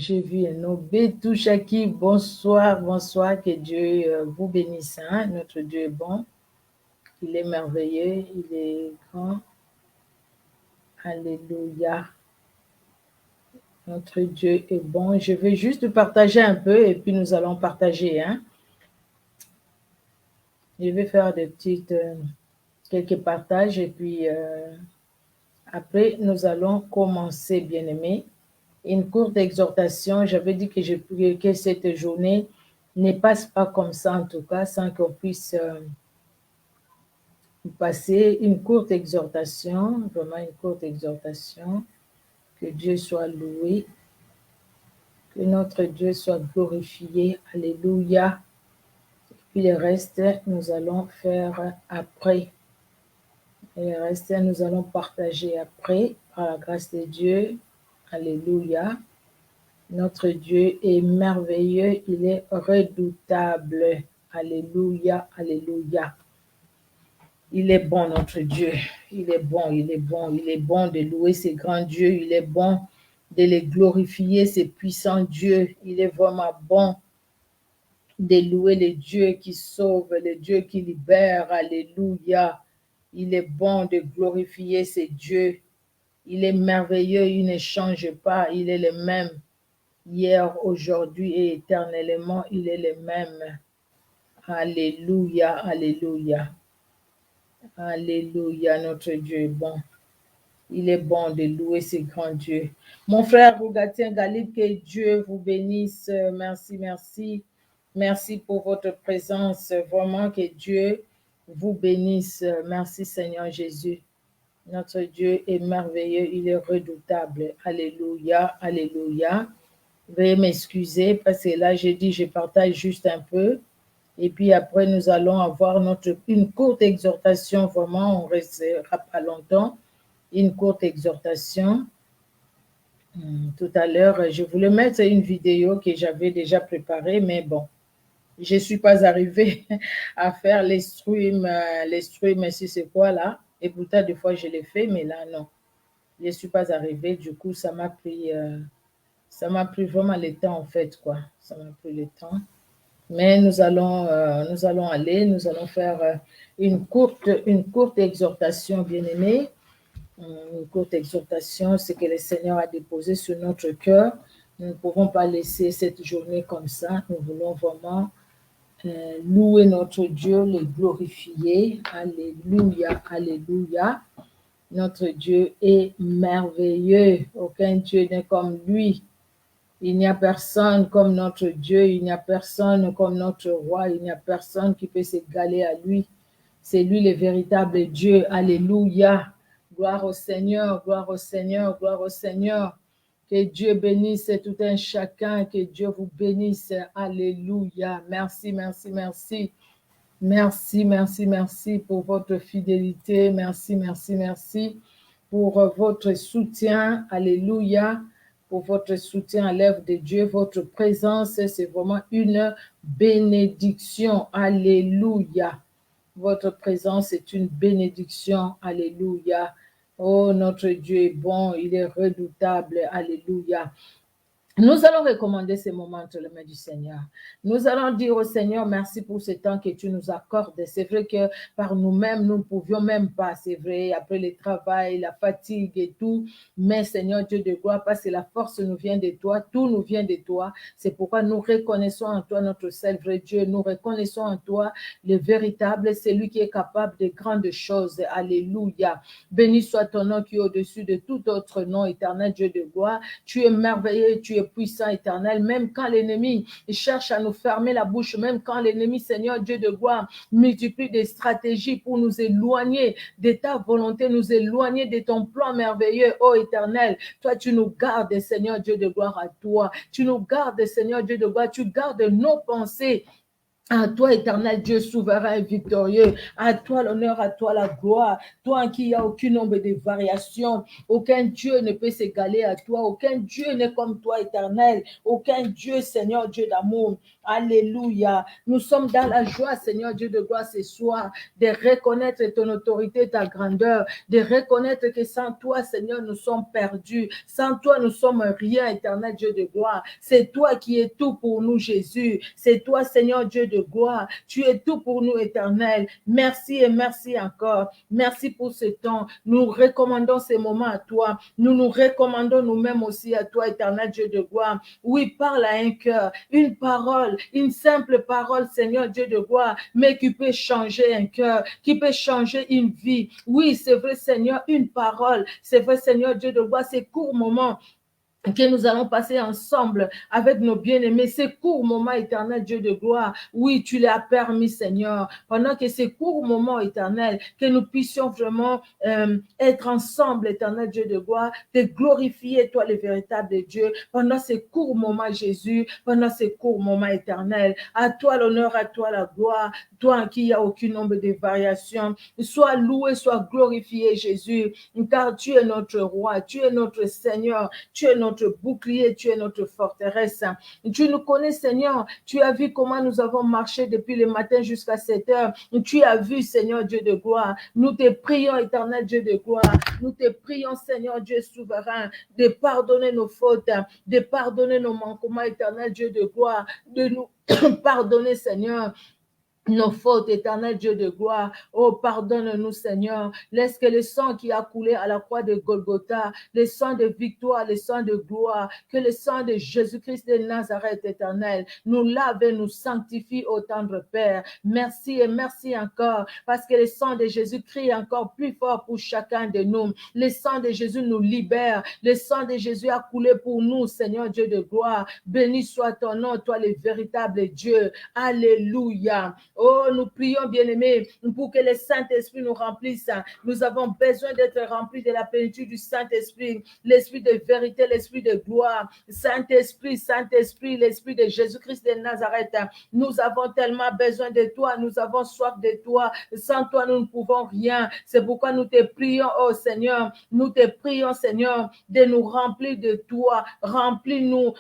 j'ai vu un nom. Bétouchaki, bonsoir, bonsoir, que Dieu vous bénisse. Hein? Notre Dieu est bon, il est merveilleux, il est grand. Alléluia. Notre Dieu est bon. Je vais juste partager un peu et puis nous allons partager. Hein? Je vais faire des petites, quelques partages et puis après nous allons commencer, bien-aimés. Une courte exhortation. J'avais dit que cette journée ne passe pas comme ça, en tout cas, sans qu'on puisse passer une courte exhortation, vraiment une courte exhortation. Que Dieu soit loué, que notre Dieu soit glorifié. Alléluia. Et puis le reste, nous allons faire après. Et le reste, nous allons partager après, par la grâce de Dieu. Alléluia. Notre Dieu est merveilleux, il est redoutable. Alléluia, alléluia. Il est bon, notre Dieu. Il est bon, il est bon, il est bon de louer ses grands dieux. Il est bon de les glorifier, ses puissants dieux. Il est vraiment bon de louer les dieux qui sauvent, les dieux qui libèrent. Alléluia. Il est bon de glorifier ses dieux. Il est merveilleux, il ne change pas, il est le même. Hier, aujourd'hui et éternellement, il est le même. Alléluia, alléluia. Alléluia, notre Dieu est bon. Il est bon de louer ses grands dieux. Mon frère Rougatien Galib, que Dieu vous bénisse. Merci, merci. Merci pour votre présence. Vraiment que Dieu vous bénisse. Merci Seigneur Jésus. Notre Dieu est merveilleux, il est redoutable. Alléluia, alléluia. Veuillez m'excuser parce que là, j'ai dit, je partage juste un peu. Et puis après, nous allons avoir une courte exhortation. Vraiment, on ne restera pas longtemps. Une courte exhortation. Tout à l'heure, je voulais mettre une vidéo que j'avais déjà préparée, mais bon, je ne suis pas arrivée à faire les streams, si c'est quoi là. Et pourtant, des fois, je l'ai fait, mais là, non. Je ne suis pas arrivée. Du coup, ça m'a pris vraiment le temps, en fait, quoi. Ça m'a pris le temps. Mais nous allons faire une courte exhortation, bien-aimés. Une courte exhortation, c'est que le Seigneur a déposé sur notre cœur. Nous ne pouvons pas laisser cette journée comme ça. Nous voulons vraiment louer notre Dieu, le glorifier. Alléluia, alléluia. Notre Dieu est merveilleux. Aucun Dieu n'est comme lui. Il n'y a personne comme notre Dieu. Il n'y a personne comme notre roi. Il n'y a personne qui peut s'égaler à lui. C'est lui le véritable Dieu. Alléluia. Gloire au Seigneur, gloire au Seigneur, gloire au Seigneur. Que Dieu bénisse tout un chacun. Que Dieu vous bénisse. Alléluia. Merci, merci, merci. Merci, merci, merci pour votre fidélité. Merci, merci, merci pour votre soutien. Alléluia. Pour votre soutien à l'œuvre de Dieu. Votre présence, c'est vraiment une bénédiction. Alléluia. Votre présence est une bénédiction. Alléluia. Oh, notre Dieu est bon. Il est redoutable. Alléluia. Nous allons recommander ces moments entre les mains du Seigneur. Nous allons dire au Seigneur, merci pour ce temps que tu nous accordes. C'est vrai que par nous-mêmes, nous ne pouvions même pas, c'est vrai, après le travail, la fatigue et tout. Mais Seigneur Dieu de gloire, parce que la force nous vient de toi, tout nous vient de toi. C'est pourquoi nous reconnaissons en toi notre seul vrai Dieu. Nous reconnaissons en toi le véritable, celui qui est capable de grandes choses. Alléluia. Béni soit ton nom qui est au-dessus de tout autre nom, éternel Dieu de gloire. Tu es merveilleux, tu es puissant, éternel, même quand l'ennemi cherche à nous fermer la bouche, même quand l'ennemi, Seigneur Dieu de gloire, multiplie des stratégies pour nous éloigner de ta volonté, nous éloigner de ton plan merveilleux, ô éternel. Toi, tu nous gardes, Seigneur Dieu de gloire, à toi. Tu nous gardes, Seigneur Dieu de gloire, tu gardes nos pensées À toi, éternel Dieu souverain et victorieux, à toi l'honneur, à toi la gloire, toi en qui il n'y a aucun nombre de variations, aucun Dieu ne peut s'égaler à toi, aucun Dieu n'est comme toi, éternel, aucun Dieu, Seigneur, Dieu d'amour. Alléluia. Nous sommes dans la joie, Seigneur Dieu de gloire, ce soir, de reconnaître ton autorité, ta grandeur, de reconnaître que sans toi, Seigneur, nous sommes perdus. Sans toi, nous sommes rien, éternel Dieu de gloire. C'est toi qui es tout pour nous, Jésus. C'est toi, Seigneur Dieu de gloire. Tu es tout pour nous, éternel. Merci et merci encore. Merci pour ce temps. Nous recommandons ces moments à toi. Nous nous recommandons nous-mêmes aussi à toi, éternel Dieu de gloire. Oui, parle à un cœur, une parole, une simple parole, Seigneur Dieu de gloire, mais qui peut changer un cœur, qui peut changer une vie. Oui, c'est vrai, Seigneur, une parole. C'est vrai, Seigneur Dieu de gloire, ces courts moments que nous allons passer ensemble avec nos bien-aimés, ces courts moments éternels, Dieu de gloire. Oui, tu l'as permis, Seigneur, pendant que ces courts moments éternels, que nous puissions vraiment être ensemble, éternel Dieu de gloire, te glorifier, toi, le véritable Dieu, pendant ces courts moments, Jésus, pendant ces courts moments éternels. À toi l'honneur, à toi la gloire, toi en qui il n'y a aucun nombre de variations. Sois loué, sois glorifié, Jésus, car tu es notre roi, tu es notre Seigneur, tu es notre bouclier, tu es notre forteresse. Tu nous connais, Seigneur. Tu as vu comment nous avons marché depuis le matin jusqu'à 7 heures. Tu as vu, Seigneur Dieu de gloire. Nous te prions, éternel Dieu de gloire. Nous te prions, Seigneur Dieu souverain, de pardonner nos fautes, de pardonner nos manquements, éternel Dieu de gloire, de nous pardonner, Seigneur, nos fautes, éternel Dieu de gloire. Oh, pardonne-nous, Seigneur. Laisse que le sang qui a coulé à la croix de Golgotha, le sang de victoire, le sang de gloire, que le sang de Jésus-Christ de Nazareth, éternel, nous lave et nous sanctifie, ô tendre Père. Merci et merci encore, parce que le sang de Jésus crie encore plus fort pour chacun de nous. Le sang de Jésus nous libère. Le sang de Jésus a coulé pour nous, Seigneur Dieu de gloire. Béni soit ton nom, toi le véritable Dieu. Alléluia. Oh, nous prions, bien-aimés, pour que le Saint-Esprit nous remplisse. Nous avons besoin d'être remplis de la plénitude du Saint-Esprit, l'Esprit de vérité, l'Esprit de gloire. Saint-Esprit, Saint-Esprit, l'Esprit de Jésus-Christ de Nazareth. Nous avons tellement besoin de toi, nous avons soif de toi. Sans toi, nous ne pouvons rien. C'est pourquoi nous te prions, oh Seigneur, nous te prions, Seigneur, de nous remplir de toi. Remplis-nous,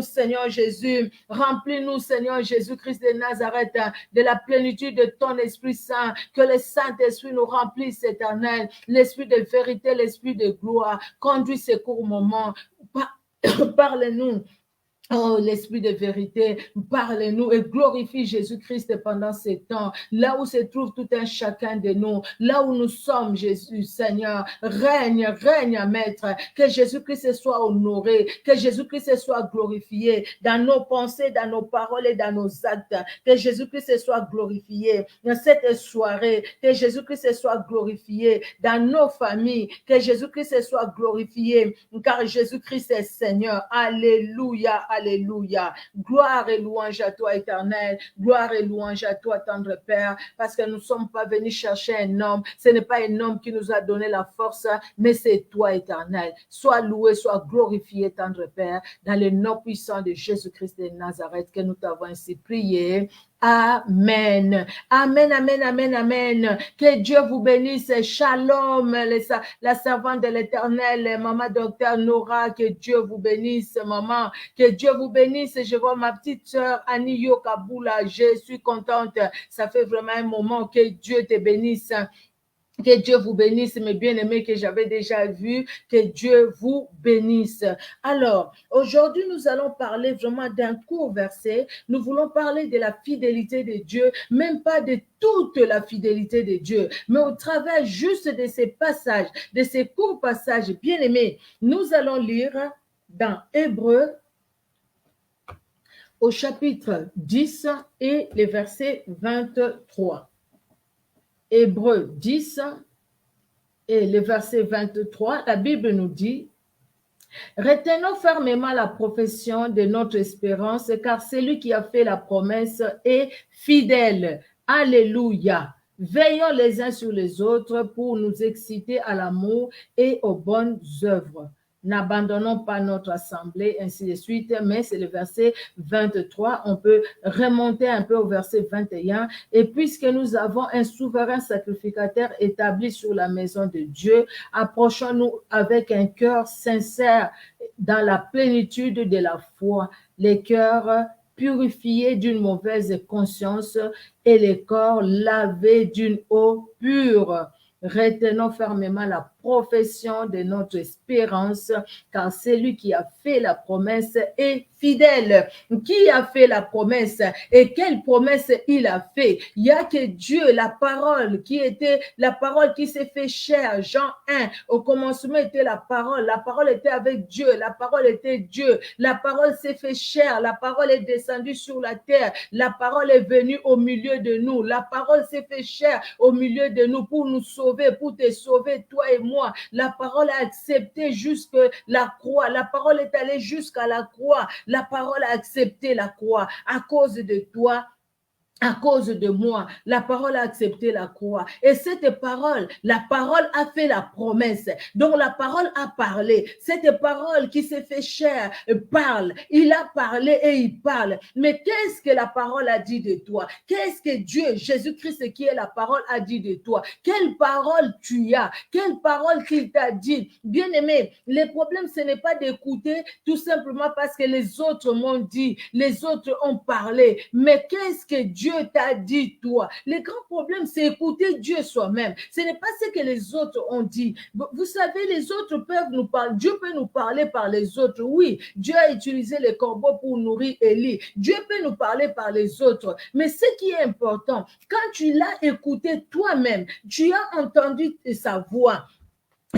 Seigneur Jésus. Remplis-nous, Seigneur Jésus-Christ de Nazareth, de la plénitude de ton Esprit Saint, que le Saint-Esprit nous remplisse, éternel, l'Esprit de vérité, l'Esprit de gloire. Conduis ces courts moments. Parle-nous. Oh, l'Esprit de vérité, parle-nous et glorifie Jésus-Christ pendant ces temps, là où se trouve tout un chacun de nous, là où nous sommes, Jésus, Seigneur, règne, Maître, que Jésus-Christ soit honoré, que Jésus-Christ soit glorifié dans nos pensées, dans nos paroles et dans nos actes, que Jésus-Christ soit glorifié dans cette soirée, que Jésus-Christ soit glorifié dans nos familles, que Jésus-Christ soit glorifié, car Jésus-Christ est Seigneur. Alléluia. Alléluia. Gloire et louange à toi, éternel. Gloire et louange à toi, tendre Père, parce que nous ne sommes pas venus chercher un homme. Ce n'est pas un homme qui nous a donné la force, mais c'est toi, éternel. Sois loué, sois glorifié, tendre Père, dans le nom puissant de Jésus-Christ de Nazareth, que nous t'avons ainsi prié. Amen. Amen, amen, amen, amen. Que Dieu vous bénisse. Shalom, la servante de l'Éternel, maman docteur Nora, que Dieu vous bénisse, maman. Que Dieu vous bénisse. Je vois ma petite sœur Annie Yokaboula. Je suis contente. Ça fait vraiment un moment que Dieu te bénisse. Que Dieu vous bénisse, mes bien-aimés que j'avais déjà vus. Que Dieu vous bénisse. Alors, aujourd'hui, nous allons parler vraiment d'un court verset. Nous voulons parler de la fidélité de Dieu, même pas de toute la fidélité de Dieu, mais au travers juste de ces passages, de ces courts passages, bien-aimés, nous allons lire dans Hébreux au chapitre 10 et les versets 23. Hébreux 10 et le verset 23, la Bible nous dit: retenons fermement la profession de notre espérance, car celui qui a fait la promesse est fidèle. Alléluia. Veillons les uns sur les autres pour nous exciter à l'amour et aux bonnes œuvres. n'abandonnons pas notre assemblée, ainsi de suite. Mais c'est le verset 23. On peut remonter un peu au verset 21. Et puisque nous avons un souverain sacrificateur établi sur la maison de Dieu, approchons-nous avec un cœur sincère dans la plénitude de la foi, les cœurs purifiés d'une mauvaise conscience et les corps lavés d'une eau pure. Retenons fermement la profession de notre espérance, car celui qui a fait la promesse est fidèle. Qui a fait la promesse et quelle promesse il a fait? Il n'y a que Dieu, la parole qui était la parole qui s'est fait chair. Jean 1, au commencement était la parole était avec Dieu, la parole était Dieu, la parole s'est fait chair, la parole est descendue sur la terre, la parole est venue au milieu de nous, la parole s'est fait chair au milieu de nous pour nous sauver, pour te sauver, toi et moi. La parole a accepté jusque la croix, la parole est allée jusqu'à la croix, la parole a accepté la croix à cause de toi. À cause de moi, la parole a accepté la croix. Et cette parole, la parole a fait la promesse. Donc la parole a parlé. Cette parole qui s'est fait chair parle. Il a parlé et il parle. Mais qu'est-ce que la parole a dit de toi? Qu'est-ce que Dieu, Jésus-Christ qui est la parole, a dit de toi? Quelle parole tu as? Quelle parole qu'il t'a dit? Bien-aimé, le problème, ce n'est pas d'écouter tout simplement parce que les autres m'ont dit, les autres ont parlé. Mais qu'est-ce que Dieu t'a dit, toi? Le grand problème, c'est écouter Dieu soi-même. Ce n'est pas ce que les autres ont dit. Vous savez, les autres peuvent nous parler. Dieu peut nous parler par les autres. Oui, Dieu a utilisé les corbeaux pour nourrir Élie. Dieu peut nous parler par les autres. Mais ce qui est important, quand tu l'as écouté toi-même, tu as entendu sa voix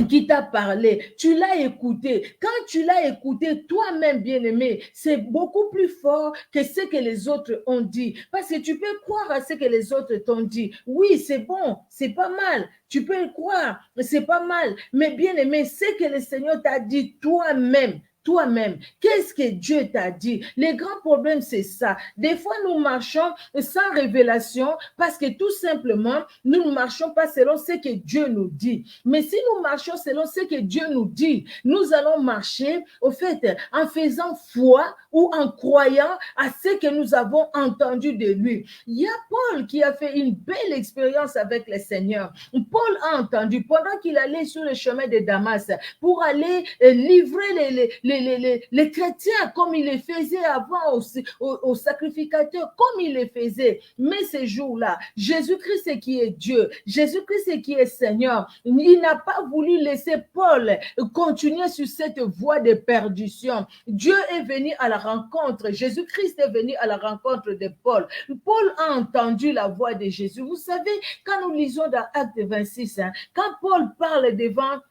qui t'a parlé, tu l'as écouté. Quand tu l'as écouté toi-même, bien-aimé, c'est beaucoup plus fort que ce que les autres ont dit. Parce que tu peux croire à ce que les autres t'ont dit. Oui, c'est bon, c'est pas mal. Tu peux le croire, c'est pas mal. Mais bien-aimé, ce que le Seigneur t'a dit toi-même, toi-même. Qu'est-ce que Dieu t'a dit? Le grand problème, c'est ça. Des fois, nous marchons sans révélation parce que tout simplement, nous ne marchons pas selon ce que Dieu nous dit. Mais si nous marchons selon ce que Dieu nous dit, nous allons marcher, au fait, en faisant foi ou en croyant à ce que nous avons entendu de lui. Il y a Paul qui a fait une belle expérience avec le Seigneur. Paul a entendu, pendant qu'il allait sur le chemin de Damas, pour aller livrer les chrétiens comme il les faisait avant aux sacrificateurs, comme il les faisait. Mais ces jours-là, Jésus-Christ qui est Dieu, Jésus-Christ qui est Seigneur, il n'a pas voulu laisser Paul continuer sur cette voie de perdition. Dieu est venu à la rencontre, Jésus-Christ est venu à la rencontre de Paul. Paul a entendu la voix de Jésus. Vous savez, quand nous lisons dans Acte 26, quand Paul parle devant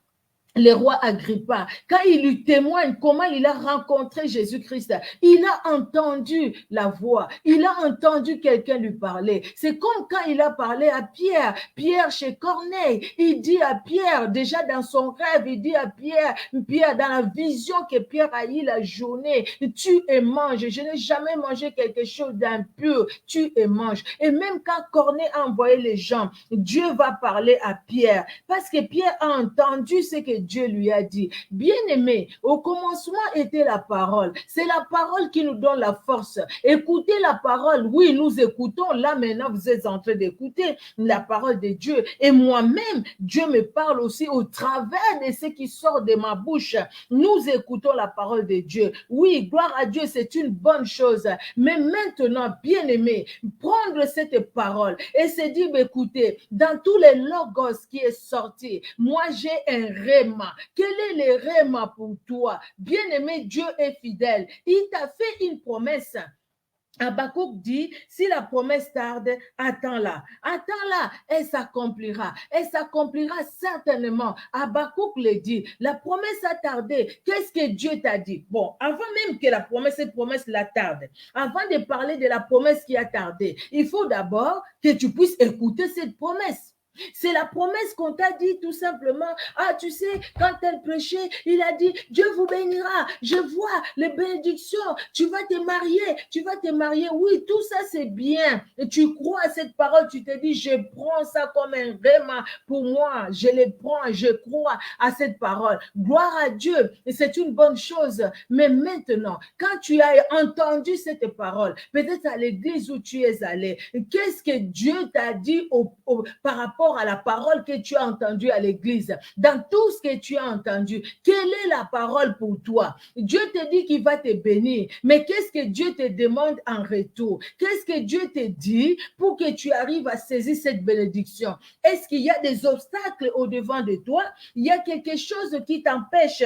le roi Agrippa, quand il lui témoigne comment il a rencontré Jésus-Christ, il a entendu la voix, il a entendu quelqu'un lui parler. C'est comme quand il a parlé à Pierre, Pierre chez Corneille, il dit à Pierre, déjà dans son rêve, il dit à Pierre, dans la vision que Pierre a eu la journée, tu et mange, je n'ai jamais mangé quelque chose d'impur, tu et mange. Et même quand Corneille a envoyé les gens, Dieu va parler à Pierre, parce que Pierre a entendu ce que Dieu lui a dit. Bien-aimé, au commencement était la parole. C'est la parole qui nous donne la force. Écoutez la parole. Oui, nous écoutons. Là, maintenant, vous êtes en train d'écouter la parole de Dieu. Et moi-même, Dieu me parle aussi au travers de ce qui sort de ma bouche. Nous écoutons la parole de Dieu. Oui, gloire à Dieu, c'est une bonne chose. Mais maintenant, bien-aimé, prendre cette parole et se dire, écoutez, dans tous les logos qui est sorti, moi, j'ai un rêve. Quel est le réma pour toi? Bien-aimé, Dieu est fidèle. Il t'a fait une promesse. Habakkuk dit, si la promesse tarde, attends-la. Attends-la, elle s'accomplira. Elle s'accomplira certainement. Habakkuk le dit, la promesse a tardé. Qu'est-ce que Dieu t'a dit? Bon, avant même que cette promesse la tarde, avant de parler de la promesse qui a tardé, il faut d'abord que tu puisses écouter cette promesse. C'est la promesse qu'on t'a dit tout simplement. Ah, tu sais, quand elle prêchait, il a dit, Dieu vous bénira. Je vois les bénédictions. Tu vas te marier. Tu vas te marier. Oui, tout ça, c'est bien. Et tu crois à cette parole. Tu te dis, je prends ça comme un réma pour moi. Je les prends. Je crois à cette parole. Gloire à Dieu. Et c'est une bonne chose. Mais maintenant, quand tu as entendu cette parole, peut-être à l'église où tu es allé, qu'est-ce que Dieu t'a dit par rapport à la parole que tu as entendue à l'église? Dans tout ce que tu as entendu, quelle est la parole pour toi? Dieu te dit qu'il va te bénir, mais qu'est-ce que Dieu te demande en retour? Qu'est-ce que Dieu te dit pour que tu arrives à saisir cette bénédiction? Est-ce qu'il y a des obstacles au-devant de toi? Il y a quelque chose qui t'empêche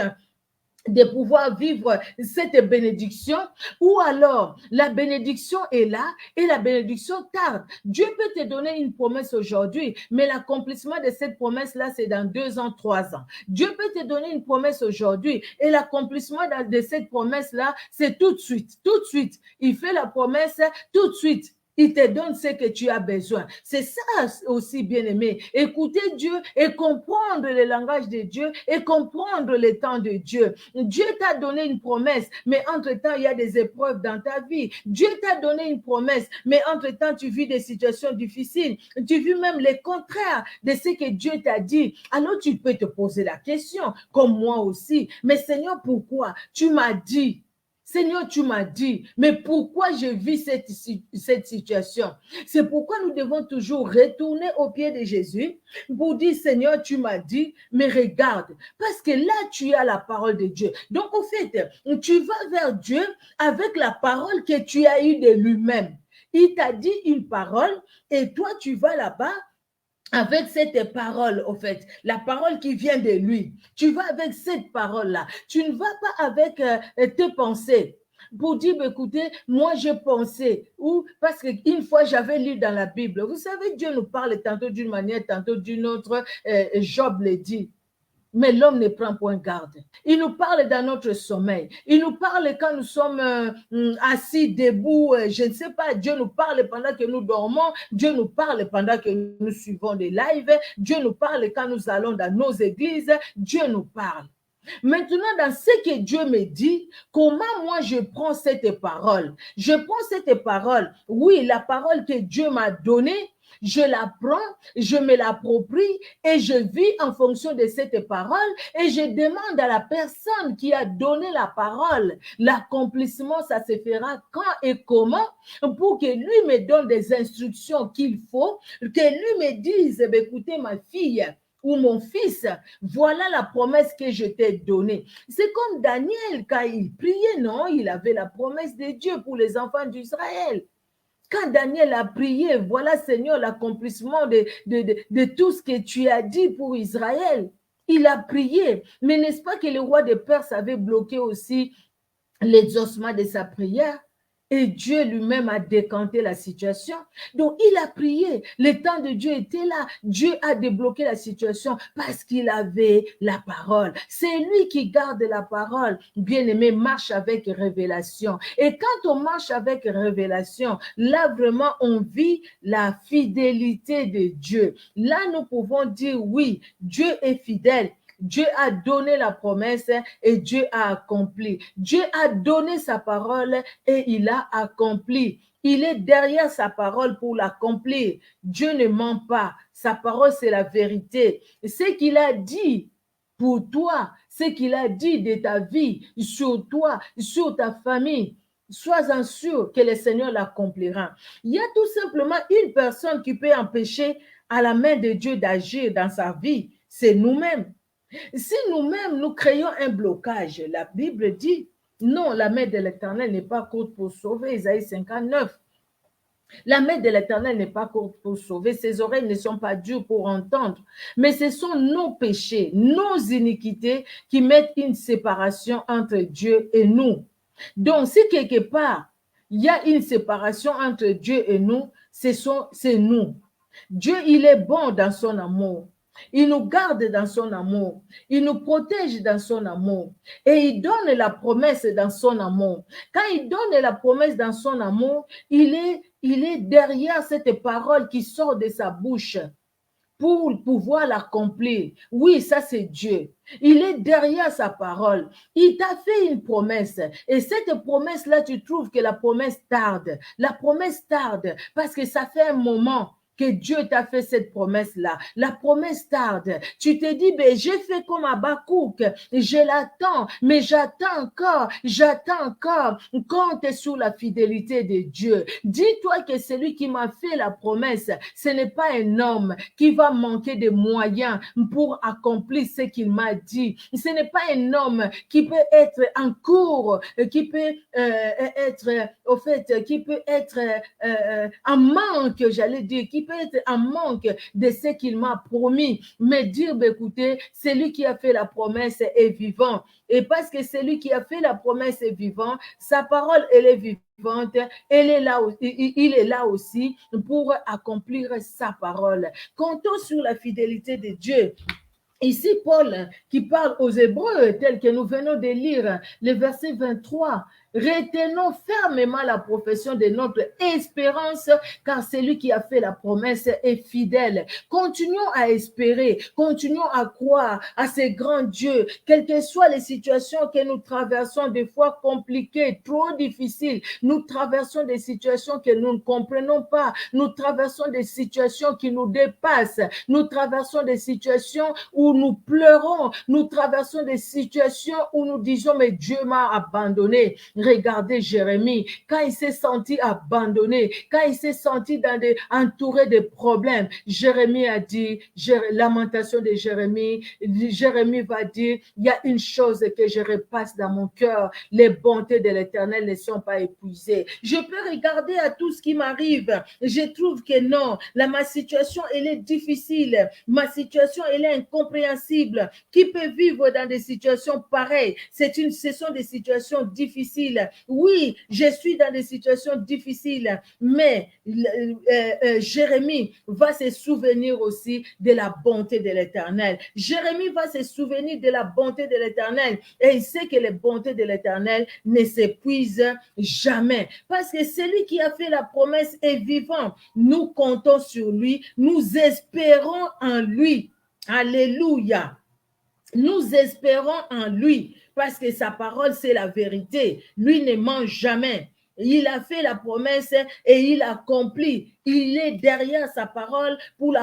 de pouvoir vivre cette bénédiction, ou alors la bénédiction est là et la bénédiction tarde. Dieu peut te donner une promesse aujourd'hui, mais l'accomplissement de cette promesse-là, c'est dans 2 ans, 3 ans. Dieu peut te donner une promesse aujourd'hui et l'accomplissement de cette promesse-là, c'est tout de suite, tout de suite. Il fait la promesse tout de suite. Il te donne ce que tu as besoin. C'est ça aussi, bien-aimé. Écouter Dieu et comprendre le langage de Dieu et comprendre le temps de Dieu. Dieu t'a donné une promesse, mais entre-temps, il y a des épreuves dans ta vie. Dieu t'a donné une promesse, mais entre-temps, tu vis des situations difficiles. Tu vis même le contraire de ce que Dieu t'a dit. Alors, tu peux te poser la question, comme moi aussi. Mais Seigneur, pourquoi? Tu m'as dit. Seigneur, tu m'as dit, mais pourquoi je vis cette situation? C'est pourquoi nous devons toujours retourner au pied de Jésus pour dire, Seigneur, tu m'as dit, mais regarde, parce que là, tu as la parole de Dieu. Donc, au fait, tu vas vers Dieu avec la parole que tu as eue de lui-même. Il t'a dit une parole et toi, tu vas là-bas avec cette parole, au fait, la parole qui vient de lui. Tu vas avec cette parole-là. Tu ne vas pas avec tes pensées pour dire, écoutez, moi j'ai pensé, ou parce qu'une fois j'avais lu dans la Bible, vous savez, Dieu nous parle tantôt d'une manière, tantôt d'une autre, Job le dit. Mais l'homme ne prend point garde. Il nous parle dans notre sommeil. Il nous parle quand nous sommes assis, debout. Je ne sais pas, Dieu nous parle pendant que nous dormons. Dieu nous parle pendant que nous suivons des lives. Dieu nous parle quand nous allons dans nos églises. Dieu nous parle. Maintenant, dans ce que Dieu me dit, comment moi je prends cette parole? Je prends cette parole, oui, la parole que Dieu m'a donnée, je la prends, je me l'approprie et je vis en fonction de cette parole et je demande à la personne qui a donné la parole, l'accomplissement, ça se fera quand et comment pour que lui me donne des instructions qu'il faut, que lui me dise, écoutez ma fille, ou mon fils, voilà la promesse que je t'ai donnée. C'est comme Daniel, quand il priait, non, il avait la promesse de Dieu pour les enfants d'Israël. Quand Daniel a prié, voilà Seigneur l'accomplissement de tout ce que tu as dit pour Israël. Il a prié, mais n'est-ce pas que le roi de Perse avait bloqué aussi l'exaucement de sa prière? Et Dieu lui-même a décanté la situation. Donc, il a prié. Le temps de Dieu était là. Dieu a débloqué la situation parce qu'il avait la parole. C'est lui qui garde la parole. Bien-aimé, marche avec révélation. Et quand on marche avec révélation, là, vraiment, on vit la fidélité de Dieu. Là, nous pouvons dire, oui, Dieu est fidèle. Dieu a donné la promesse et Dieu a accompli. Dieu a donné sa parole et il a accompli. Il est derrière sa parole pour l'accomplir. Dieu ne ment pas. Sa parole, c'est la vérité. Ce qu'il a dit pour toi, ce qu'il a dit de ta vie, sur toi, sur ta famille, sois-en sûr que le Seigneur l'accomplira. Il y a tout simplement une personne qui peut empêcher à la main de Dieu d'agir dans sa vie. C'est nous-mêmes. Si nous-mêmes, nous créons un blocage, la Bible dit, non, la main de l'Éternel n'est pas courte pour sauver, Isaïe 59. La main de l'Éternel n'est pas courte pour sauver, ses oreilles ne sont pas dures pour entendre, mais ce sont nos péchés, nos iniquités qui mettent une séparation entre Dieu et nous. Donc, si quelque part, il y a une séparation entre Dieu et nous, c'est nous. Dieu, il est bon dans son amour. Il nous garde dans son amour. Il nous protège dans son amour. Et il donne la promesse dans son amour. Quand il donne la promesse dans son amour, il est derrière cette parole qui sort de sa bouche pour pouvoir l'accomplir. Oui, ça c'est Dieu. Il est derrière sa parole. Il t'a fait une promesse. Et cette promesse-là, tu trouves que la promesse tarde. La promesse tarde parce que ça fait un moment que Dieu t'a fait cette promesse-là. La promesse tarde. Tu te dis, ben, j'ai fait comme Habakkuk. Je l'attends, mais j'attends encore. Compte sur la fidélité de Dieu. Dis-toi que celui qui m'a fait la promesse, ce n'est pas un homme qui va manquer de moyens pour accomplir ce qu'il m'a dit. Ce n'est pas un homme qui peut être en cours, qui peut être, au fait, qui peut être en manque, j'allais dire, qui peut être en manque de ce qu'il m'a promis. Mais dire, ben, écoutez, celui qui a fait la promesse est vivant. Et parce que celui qui a fait la promesse est vivant, sa parole, elle est vivante, il est là aussi pour accomplir sa parole. Comptons sur la fidélité de Dieu. Ici, Paul qui parle aux Hébreux, tel que nous venons de lire le verset 23. Retenons fermement la profession de notre espérance, car celui qui a fait la promesse est fidèle. Continuons à espérer, continuons à croire à ce grand Dieu, quelles que soient les situations que nous traversons, des fois compliquées, trop difficiles. Nous traversons des situations que nous ne comprenons pas. Nous traversons des situations qui nous dépassent. Nous traversons des situations où nous pleurons. Nous traversons des situations où nous disons, mais Dieu m'a abandonné. Regardez Jérémie, quand il s'est senti abandonné, quand il s'est senti entouré de problèmes, Jérémie a dit, lamentation de Jérémie, Jérémie va dire, il y a une chose que je repasse dans mon cœur, les bontés de l'Éternel ne sont pas épuisées. Je peux regarder à tout ce qui m'arrive, je trouve que non, ma situation, elle est difficile, ma situation, elle est incompréhensible. Qui peut vivre dans des situations pareilles? Ce sont des situations difficiles. Oui, je suis dans des situations difficiles, mais Jérémie va se souvenir aussi de la bonté de l'Éternel. Jérémie va se souvenir de la bonté de l'Éternel et il sait que les bontés de l'Éternel ne s'épuisent jamais parce que celui qui a fait la promesse est vivant. Nous comptons sur lui, nous espérons en lui. Alléluia. Nous espérons en lui parce que sa parole, c'est la vérité. Lui ne ment jamais. Il a fait la promesse et il accomplit. Il est derrière sa parole pour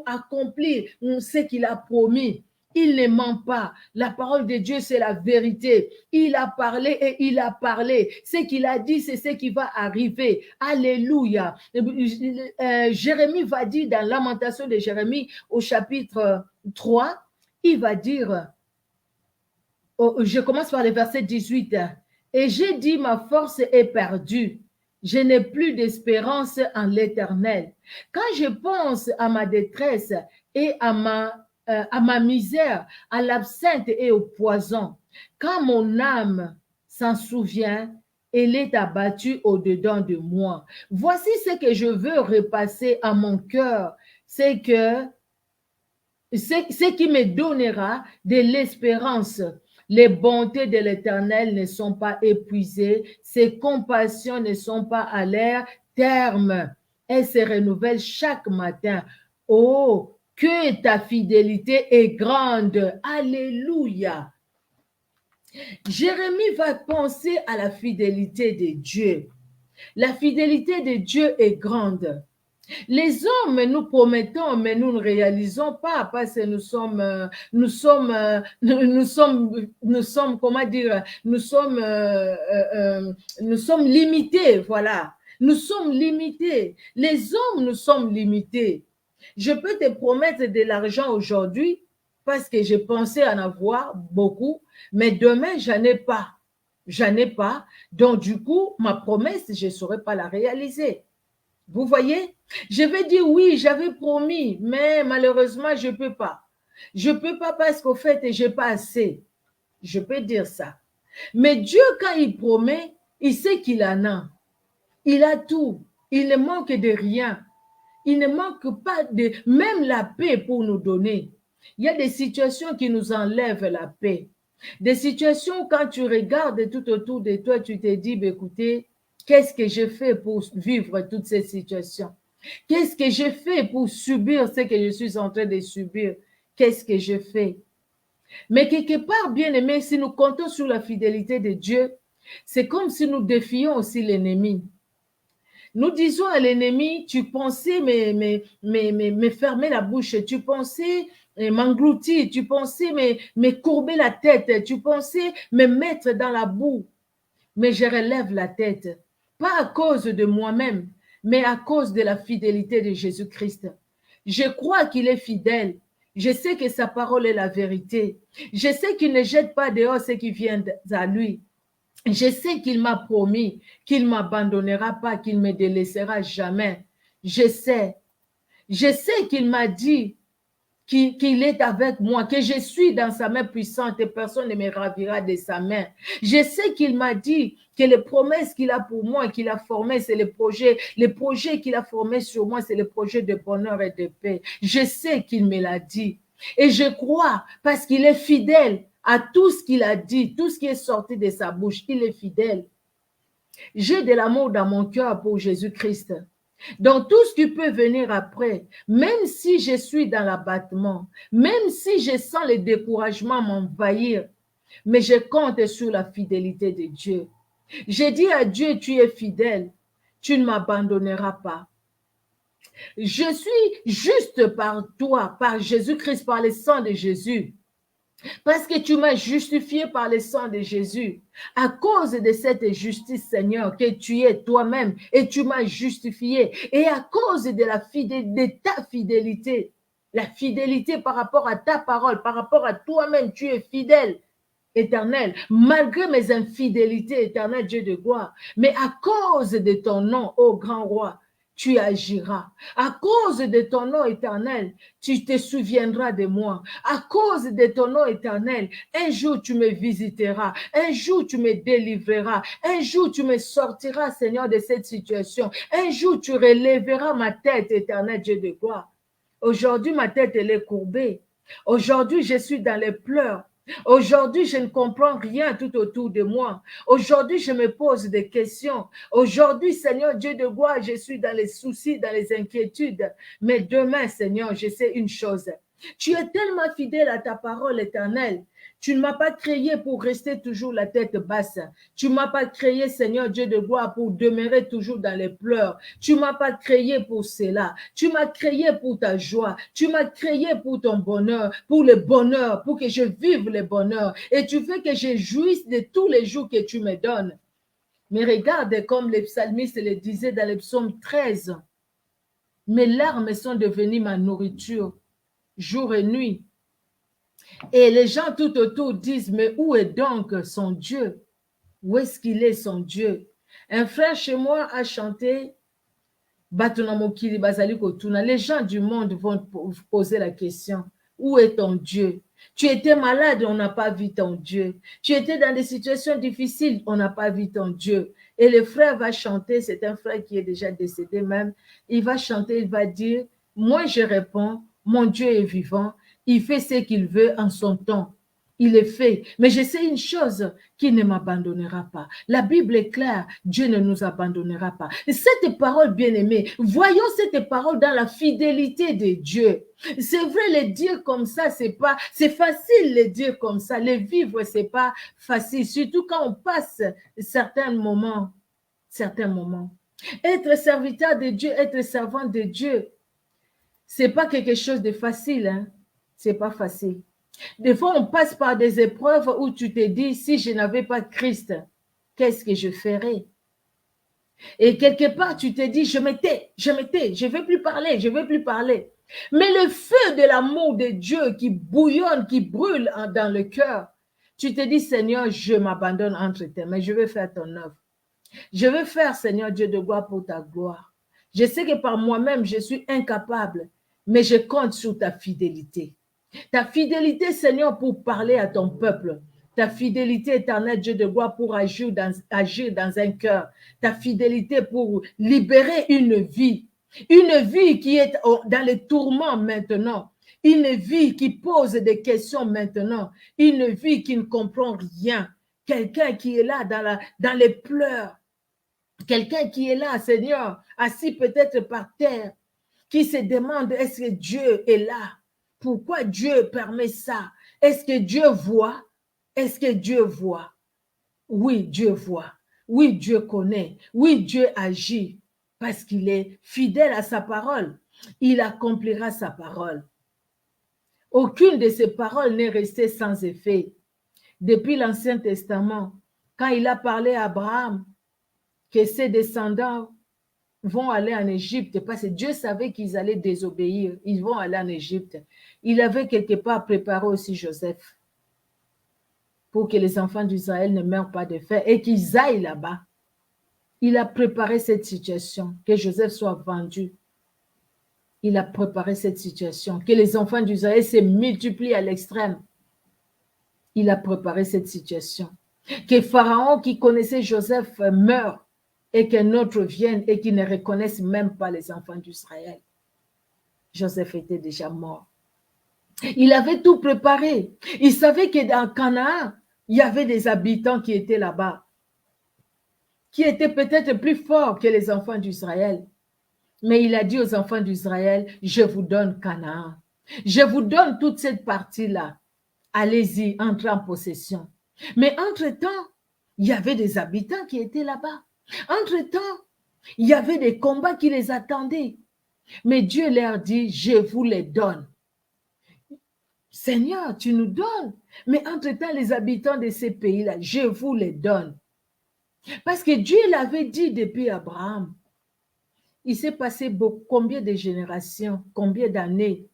accomplir ce qu'il a promis. Il ne ment pas. La parole de Dieu, c'est la vérité. Il a parlé et il a parlé. Ce qu'il a dit, c'est ce qui va arriver. Alléluia. Jérémie va dire dans Lamentation de Jérémie au chapitre 3, il va dire, je commence par le verset 18, et j'ai dit, ma force est perdue, je n'ai plus d'espérance en l'Éternel. Quand je pense à ma détresse et à ma misère, à l'absinthe et au poison, quand mon âme s'en souvient, elle est abattue au-dedans de moi. Voici ce que je veux repasser à mon cœur, c'est que ce qui me donnera de l'espérance. Les bontés de l'Éternel ne sont pas épuisées, ses compassions ne sont pas à leur terme. Elles se renouvellent chaque matin. Oh, que ta fidélité est grande. Alléluia. Jérémie va penser à la fidélité de Dieu. La fidélité de Dieu est grande. Les hommes, nous promettons, mais nous ne réalisons pas parce que nous sommes, comment dire, nous sommes limités, voilà. Nous sommes limités. Les hommes, nous sommes limités. Je peux te promettre de l'argent aujourd'hui parce que j'ai pensé en avoir beaucoup, mais demain, j'en ai pas. J'en ai pas. Donc, du coup, ma promesse, je ne saurais pas la réaliser. Vous voyez? Je vais dire oui, j'avais promis, mais malheureusement, je ne peux pas. Je ne peux pas parce qu'au fait, je n'ai pas assez. Je peux dire ça. Mais Dieu, quand il promet, il sait qu'il en a. Il a tout. Il ne manque de rien. Il ne manque pas de même la paix pour nous donner. Il y a des situations qui nous enlèvent la paix. Des situations, quand tu regardes tout autour de toi, tu te dis, écoutez, qu'est-ce que j'ai fait pour vivre toutes ces situations? Qu'est-ce que je fais pour subir ce que je suis en train de subir? Qu'est-ce que je fais? Mais quelque part, bien aimé, si nous comptons sur la fidélité de Dieu, c'est comme si nous défions aussi l'ennemi. Nous disons à l'ennemi, tu pensais me fermer la bouche, tu pensais m'engloutir, tu pensais me courber la tête, tu pensais me mettre dans la boue. Mais je relève la tête, pas à cause de moi-même, mais à cause de la fidélité de Jésus-Christ. Je crois qu'il est fidèle. Je sais que sa parole est la vérité. Je sais qu'il ne jette pas dehors ce qui vient à lui. Je sais qu'il m'a promis qu'il ne m'abandonnera pas, qu'il ne me délaissera jamais. Je sais qu'il m'a dit qu'il est avec moi, que je suis dans sa main puissante et personne ne me ravira de sa main. Je sais qu'il m'a dit que les promesses qu'il a pour moi, qu'il a formées, c'est les projets qu'il a formés sur moi, c'est les projets de bonheur et de paix. Je sais qu'il me l'a dit. Et je crois parce qu'il est fidèle à tout ce qu'il a dit, tout ce qui est sorti de sa bouche, il est fidèle. J'ai de l'amour dans mon cœur pour Jésus-Christ. Donc tout ce qui peut venir après, même si je suis dans l'abattement, même si je sens le découragement m'envahir, mais je compte sur la fidélité de Dieu. J'ai dit à Dieu, tu es fidèle, tu ne m'abandonneras pas. Je suis juste par toi, par Jésus-Christ, par le sang de Jésus. Parce que tu m'as justifié par le sang de Jésus. À cause de cette justice, Seigneur, que tu es toi-même et tu m'as justifié. Et à cause de ta fidélité, la fidélité par rapport à ta parole, par rapport à toi-même, tu es fidèle, éternel, malgré mes infidélités, éternel Dieu de gloire. Mais à cause de ton nom, ô grand roi, tu agiras. À cause de ton nom éternel, tu te souviendras de moi. À cause de ton nom éternel, un jour tu me visiteras. Un jour tu me délivreras. Un jour tu me sortiras, Seigneur, de cette situation. Un jour tu relèveras ma tête, éternel Dieu de gloire. Aujourd'hui, ma tête, elle est courbée. Aujourd'hui, je suis dans les pleurs. Aujourd'hui, je ne comprends rien tout autour de moi. Aujourd'hui, je me pose des questions. Aujourd'hui, Seigneur Dieu de gloire, je suis dans les soucis, dans les inquiétudes. Mais demain, Seigneur, je sais une chose. Tu es tellement fidèle à ta parole éternelle. Tu ne m'as pas créé pour rester toujours la tête basse. Tu ne m'as pas créé, Seigneur Dieu de gloire, pour demeurer toujours dans les pleurs. Tu ne m'as pas créé pour cela. Tu m'as créé pour ta joie. Tu m'as créé pour ton bonheur, pour le bonheur, pour que je vive le bonheur. Et tu fais que je jouisse de tous les jours que tu me donnes. Mais regarde, comme le psalmiste le disait dans le psaume 13, mes larmes sont devenues ma nourriture, jour et nuit. Et les gens tout autour disent, mais où est donc son Dieu? Où est-ce qu'il est son Dieu? Un frère chez moi a chanté, les gens du monde vont poser la question, où est ton Dieu? Tu étais malade, on n'a pas vu ton Dieu. Tu étais dans des situations difficiles, on n'a pas vu ton Dieu. Et le frère va chanter, c'est un frère qui est déjà décédé même, il va chanter, il va dire, moi je réponds, mon Dieu est vivant, il fait ce qu'il veut en son temps. Il est fait. Mais je sais une chose, qu'il ne m'abandonnera pas. La Bible est claire, Dieu ne nous abandonnera pas. Et cette parole bien-aimée, voyons cette parole dans la fidélité de Dieu. C'est vrai, le dire comme ça, c'est facile de dire comme ça. Le vivre, c'est pas facile, surtout quand on passe certains moments. Être serviteur de Dieu, être servant de Dieu, c'est pas quelque chose de facile, hein. C'est pas facile. Des fois, on passe par des épreuves où tu te dis, si je n'avais pas Christ, qu'est-ce que je ferais? Et quelque part, tu te dis, je ne veux plus parler. Mais le feu de l'amour de Dieu qui bouillonne, qui brûle dans le cœur, tu te dis, Seigneur, je m'abandonne entre tes mains, je veux faire ton œuvre. Je veux faire, Seigneur Dieu de gloire, pour ta gloire. Je sais que par moi-même, je suis incapable, mais je compte sur ta fidélité. Ta fidélité, Seigneur, pour parler à ton peuple. Ta fidélité, éternel Dieu de gloire, pour agir dans un cœur. Ta fidélité pour libérer une vie. Une vie qui est dans les tourments maintenant. Une vie qui pose des questions maintenant. Une vie qui ne comprend rien. Quelqu'un qui est là dans les pleurs. Quelqu'un qui est là, Seigneur, assis peut-être par terre, qui se demande, est-ce que Dieu est là? Pourquoi Dieu permet ça? Est-ce que Dieu voit? Est-ce que Dieu voit? Oui, Dieu voit. Oui, Dieu connaît. Oui, Dieu agit parce qu'il est fidèle à sa parole. Il accomplira sa parole. Aucune de ses paroles n'est restée sans effet. Depuis l'Ancien Testament, quand il a parlé à Abraham, que ses descendants vont aller en Égypte, parce que Dieu savait qu'ils allaient désobéir, ils vont aller en Égypte. Il avait quelque part préparé aussi Joseph pour que les enfants d'Israël ne meurent pas de faim et qu'ils aillent là-bas. Il a préparé cette situation, que Joseph soit vendu. Il a préparé cette situation, que les enfants d'Israël se multiplient à l'extrême. Il a préparé cette situation. Que Pharaon qui connaissait Joseph meure et qu'un autre vienne et qui ne reconnaisse même pas les enfants d'Israël. Joseph était déjà mort. Il avait tout préparé. Il savait que dans Canaan, il y avait des habitants qui étaient là-bas, qui étaient peut-être plus forts que les enfants d'Israël. Mais il a dit aux enfants d'Israël, je vous donne Canaan. Je vous donne toute cette partie-là. Allez-y, entrez en possession. Mais entre-temps, il y avait des habitants qui étaient là-bas. Entre-temps, il y avait des combats qui les attendaient. Mais Dieu leur dit, je vous les donne. Seigneur, tu nous donnes. Mais entre-temps, les habitants de ces pays-là, je vous les donne. Parce que Dieu l'avait dit depuis Abraham. Il s'est passé combien de générations, combien d'années,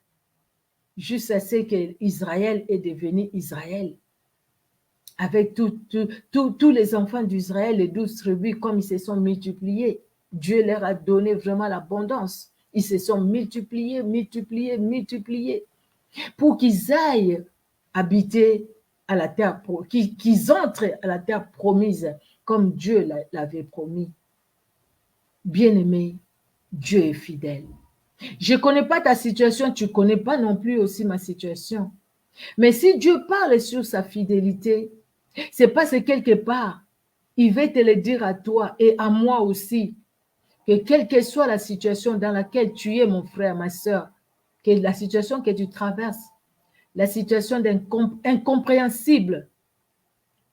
jusqu'à ce qu'Israël est devenu Israël. Avec tous les enfants d'Israël, les 12 tribus, comme ils se sont multipliés, Dieu leur a donné vraiment l'abondance. Ils se sont multipliés, pour qu'ils aillent habiter à la terre, qu'ils entrent à la terre promise, comme Dieu l'avait promis. Bien-aimé, Dieu est fidèle. Je ne connais pas ta situation, tu ne connais pas non plus aussi ma situation. Mais si Dieu parle sur sa fidélité, c'est parce que quelque part, il va te le dire à toi et à moi aussi, que quelle que soit la situation dans laquelle tu es, mon frère, ma soeur, que la situation que tu traverses, la situation incompréhensible,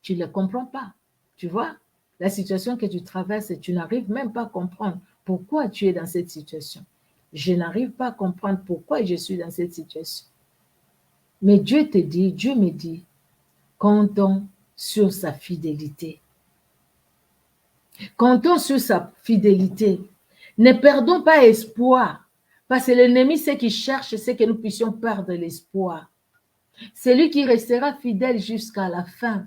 tu ne le comprends pas, tu vois? La situation que tu traverses, tu n'arrives même pas à comprendre pourquoi tu es dans cette situation. Je n'arrive pas à comprendre pourquoi je suis dans cette situation. Mais Dieu te dit, Dieu me dit, comptons sur sa fidélité. Comptons sur sa fidélité. Ne perdons pas espoir, parce que l'ennemi, ce qu'il cherche, c'est que nous puissions perdre l'espoir. Celui qui restera fidèle jusqu'à la fin,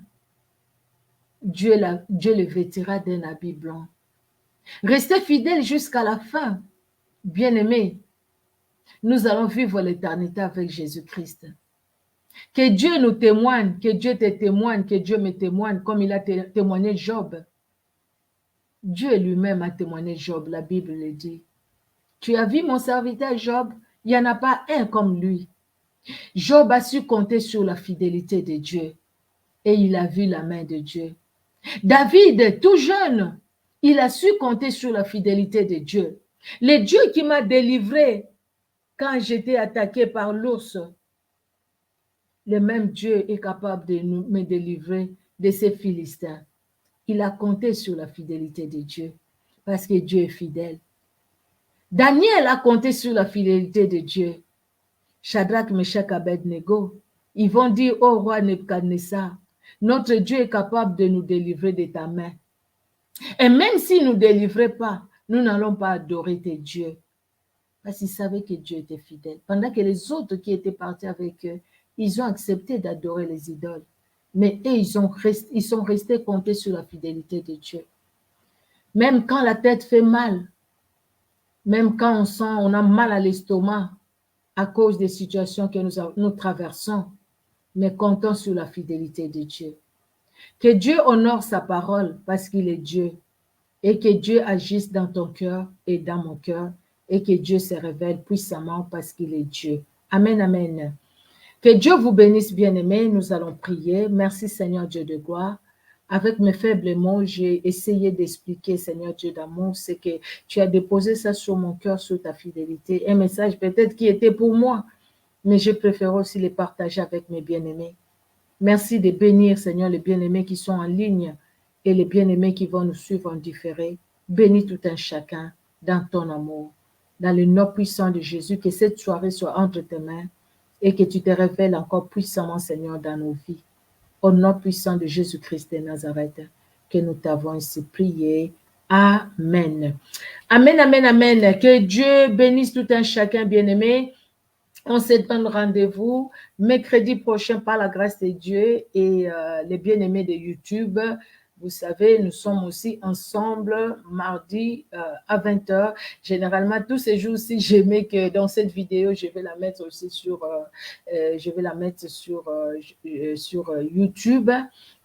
Dieu le vêtira d'un habit blanc. Restez fidèle jusqu'à la fin, bien-aimés. Nous allons vivre l'éternité avec Jésus-Christ. Que Dieu nous témoigne, que Dieu te témoigne, que Dieu me témoigne, comme il a témoigné Job. Dieu lui-même a témoigné Job, la Bible le dit. Tu as vu mon serviteur Job? Il n'y en a pas un comme lui. Job a su compter sur la fidélité de Dieu et il a vu la main de Dieu. David, tout jeune, il a su compter sur la fidélité de Dieu. Le Dieu qui m'a délivré quand j'étais attaqué par l'ours, le même Dieu est capable de me délivrer de ces Philistins. Il a compté sur la fidélité de Dieu parce que Dieu est fidèle. Daniel a compté sur la fidélité de Dieu. Shadrach, Meshach, Abednego, ils vont dire au roi Nebuchadnezzar, notre Dieu est capable de nous délivrer de ta main. Et même s'il ne nous délivrait pas, nous n'allons pas adorer tes dieux. Parce qu'ils savaient que Dieu était fidèle. Pendant que les autres qui étaient partis avec eux, ils ont accepté d'adorer les idoles. Mais eux, ils sont restés comptés sur la fidélité de Dieu. Même quand la tête fait mal, même quand on a mal à l'estomac à cause des situations que nous traversons, mais comptons sur la fidélité de Dieu. Que Dieu honore sa parole parce qu'il est Dieu et que Dieu agisse dans ton cœur et dans mon cœur et que Dieu se révèle puissamment parce qu'il est Dieu. Amen, amen. Que Dieu vous bénisse, bien-aimés. Nous allons prier. Merci, Seigneur Dieu de gloire, avec mes faibles mots, j'ai essayé d'expliquer, Seigneur Dieu d'amour, c'est que tu as déposé ça sur mon cœur, sur ta fidélité. Un message peut-être qui était pour moi, mais je préfère aussi les partager avec mes bien-aimés. Merci de bénir, Seigneur, les bien-aimés qui sont en ligne et les bien-aimés qui vont nous suivre en différé. Bénis tout un chacun dans ton amour. Dans le nom puissant de Jésus, que cette soirée soit entre tes mains et que tu te révèles encore puissamment, Seigneur, dans nos vies. Au nom puissant de Jésus-Christ de Nazareth, que nous t'avons ainsi prié. Amen. Amen, amen, amen. Que Dieu bénisse tout un chacun bien-aimé. On se donne rendez-vous mercredi prochain par la grâce de Dieu et les bien-aimés de YouTube. Vous savez, nous sommes aussi ensemble mardi à 20h. Généralement, tous ces jours-ci, j'aimais que dans cette vidéo, je vais la mettre aussi sur, sur YouTube.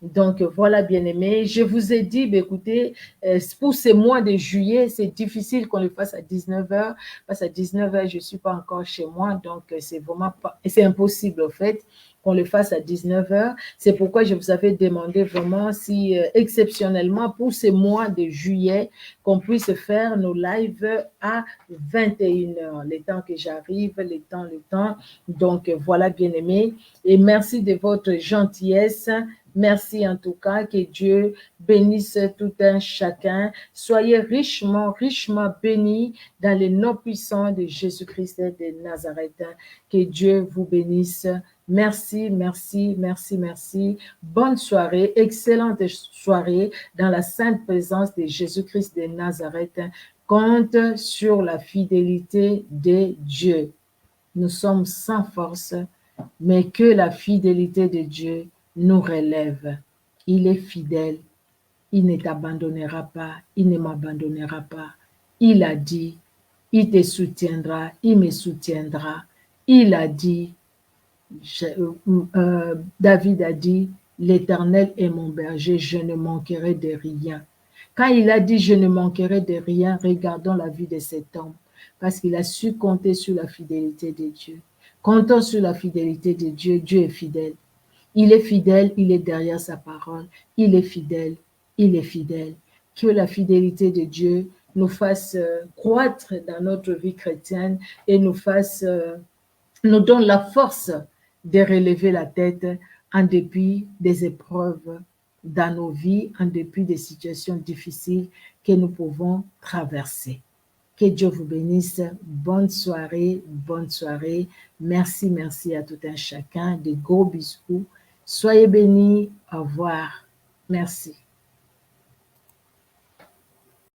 Donc, voilà, bien-aimés. Je vous ai dit, écoutez, pour ces mois de juillet, c'est difficile qu'on le fasse à 19h. Parce qu'à 19h, je ne suis pas encore chez moi. Donc, c'est vraiment pas, c'est impossible, en fait, qu'on le fasse à 19h. C'est pourquoi je vous avais demandé vraiment si, exceptionnellement, pour ces mois de juillet, qu'on puisse faire nos lives à 21h. Le temps que j'arrive, le temps. Donc, voilà, bien-aimés. Et merci de votre gentillesse. Merci en tout cas, que Dieu bénisse tout un chacun. Soyez richement, richement bénis dans le nom puissant de Jésus-Christ de Nazareth. Que Dieu vous bénisse. Merci, merci, merci, merci. Bonne soirée, excellente soirée dans la sainte présence de Jésus-Christ de Nazareth. Compte sur la fidélité de Dieu. Nous sommes sans force, mais que la fidélité de Dieu nous relève. Il est fidèle. Il ne t'abandonnera pas. Il ne m'abandonnera pas. Il a dit, il te soutiendra. Il me soutiendra. Il a dit, David a dit, l'Éternel est mon berger, je ne manquerai de rien. Quand il a dit, je ne manquerai de rien, regardons la vie de cet homme, parce qu'il a su compter sur la fidélité de Dieu. Comptons sur la fidélité de Dieu. Dieu est fidèle. Il est fidèle, il est derrière sa parole. Il est fidèle, il est fidèle. Que la fidélité de Dieu nous fasse croître dans notre vie chrétienne et nous donne la force de relever la tête en dépit des épreuves dans nos vies, en dépit des situations difficiles que nous pouvons traverser. Que Dieu vous bénisse. Bonne soirée, bonne soirée. Merci, merci à tout un chacun. De gros bisous. Soyez bénis. Au revoir. Merci.